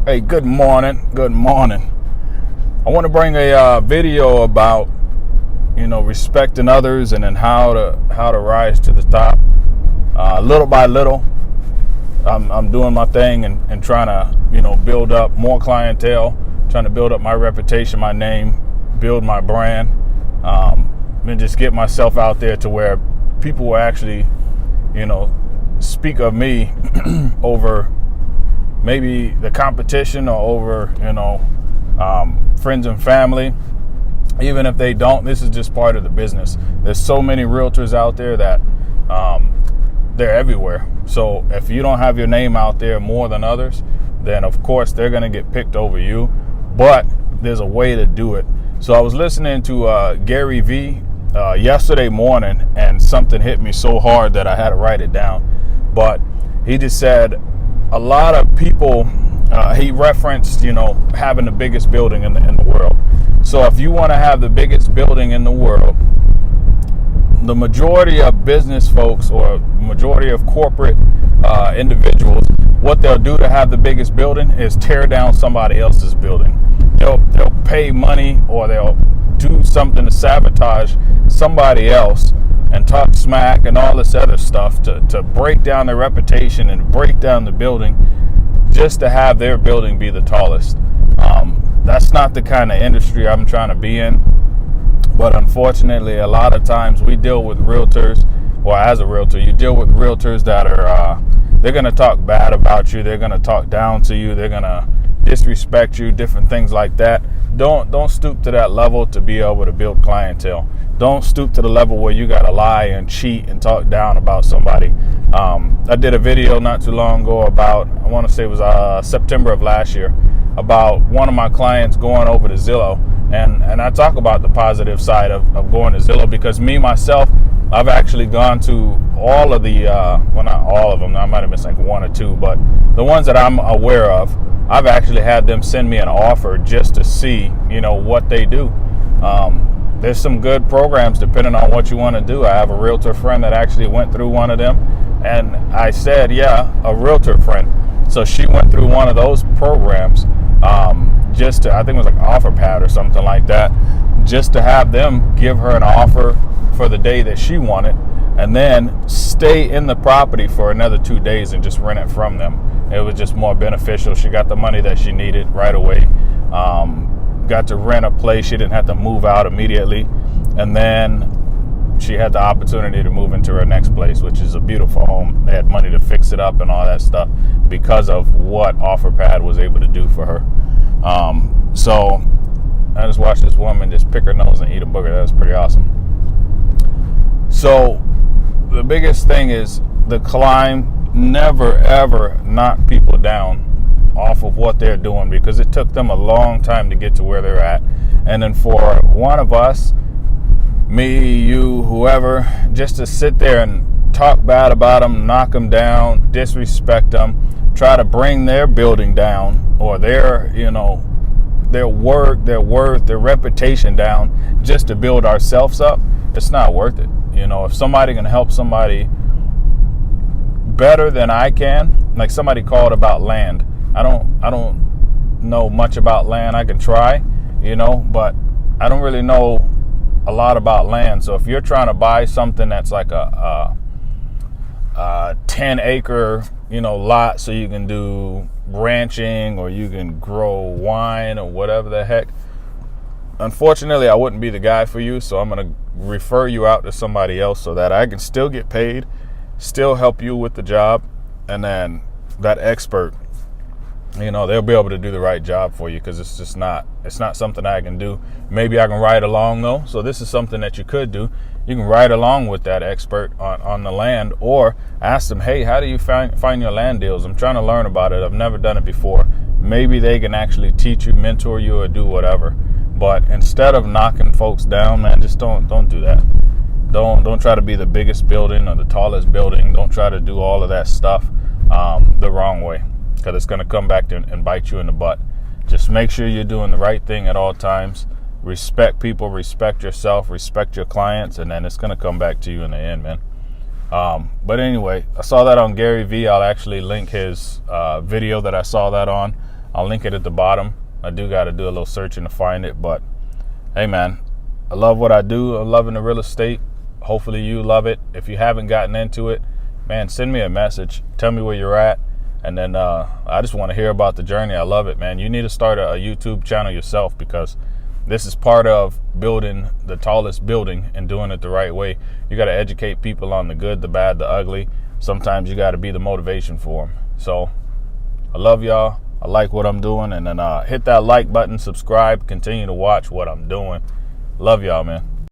Hey, good morning. Good morning. I want to bring a video about respecting others and then how to rise to the top. Little by little, I'm doing my thing and trying to build up more clientele, trying to build up my reputation, my name, build my brand, and just get myself out there to where people will actually speak of me over maybe the competition or over friends and family. Even if they don't, this is just part of the business. There's so many realtors out there that they're everywhere. So if you don't have your name out there more than others, then of course they're going to get picked over you. But there's a way to do it. So I was listening to Gary Vee yesterday morning, and something hit me so hard that I had to write it down. But he just said, a lot of people, he referenced, having the biggest building in the world. So if you want to have the biggest building in the world, the majority of business folks or majority of corporate individuals, what they'll do to have the biggest building is tear down somebody else's building. They'll pay money or they'll do something to sabotage somebody else and talk smack and all this other stuff to break down their reputation and break down the building just to have their building be the tallest. That's not the kind of industry I'm trying to be in. But unfortunately, a lot of times we deal with realtors, or as a realtor, you deal with realtors that are, they're going to talk bad about you. They're going to talk down to you. They're going to disrespect you, different things like that. Don't stoop to that level to be able to build clientele. Don't stoop to the level where you got to lie and cheat and talk down about somebody. I did a video not too long ago about, I want to say it was September of last year, about one of my clients going over to Zillow. And I talk about the positive side of going to Zillow, because me, myself, I've actually gone to all of the, well, not all of them, I might have missed like one or two, but the ones that I'm aware of, I've actually had them send me an offer just to see, what they do. There's some good programs depending on what you want to do. I have a realtor friend that actually went through one of them, and I said, yeah, a realtor friend. So she went through one of those programs, just to, I think it was like OfferPad or something like that, just to have them give her an offer for the day that she wanted, and then stay in the property for another 2 days and just rent it from them. It was just more beneficial. She got the money that she needed right away. Got to rent a place. She didn't have to move out immediately. And then she had the opportunity to move into her next place, which is a beautiful home. They had money to fix it up and all that stuff because of what OfferPad was able to do for her. So I just watched this woman just pick her nose and eat a booger. That was pretty awesome. So the biggest thing is the climb. Never ever knock people down off of what they're doing, because it took them a long time to get to where they're at. And then for one of us, me, you, whoever, just to sit there and talk bad about them, knock them down, disrespect them, try to bring their building down, or their work, their worth, their reputation down, just to build ourselves up, it's not worth it. If somebody can help somebody better than I can, like somebody called about land. I don't know much about land. I can try, but I don't really know a lot about land. So if you're trying to buy something that's like a 10-acre, lot, so you can do ranching or you can grow wine or whatever the heck, unfortunately, I wouldn't be the guy for you. So I'm going to refer you out to somebody else so that I can still get paid, still help you with the job, and then that expert, they'll be able to do the right job for you, because it's not something I can do. Maybe I can ride along though. So this is something that you could do. You can ride along with that expert on the land, or ask them, hey, how do you find your land deals? I'm trying to learn about it. I've never done it before. Maybe they can actually teach you, mentor you, or do whatever. But instead of knocking folks down, man, just don't do that. Don't try to be the biggest building or the tallest building. Don't try to do all of that stuff the wrong way, because it's going to come back and bite you in the butt. Just make sure you're doing the right thing at all times. Respect people, respect yourself, respect your clients, and then it's going to come back to you in the end, man. But anyway, I saw that on Gary Vee. I'll actually link his video that I saw that on. I'll link it at the bottom. I do got to do a little searching to find it, but hey man, I love what I do. I'm loving the real estate. Hopefully you love it. If you haven't gotten into it, man, send me a message. Tell me where you're at. And then I just want to hear about the journey. I love it, man. You need to start a YouTube channel yourself, because this is part of building the tallest building and doing it the right way. You got to educate people on the good, the bad, the ugly. Sometimes you got to be the motivation for them. So I love y'all. I like what I'm doing. And then hit that like button, subscribe, continue to watch what I'm doing. Love y'all, man.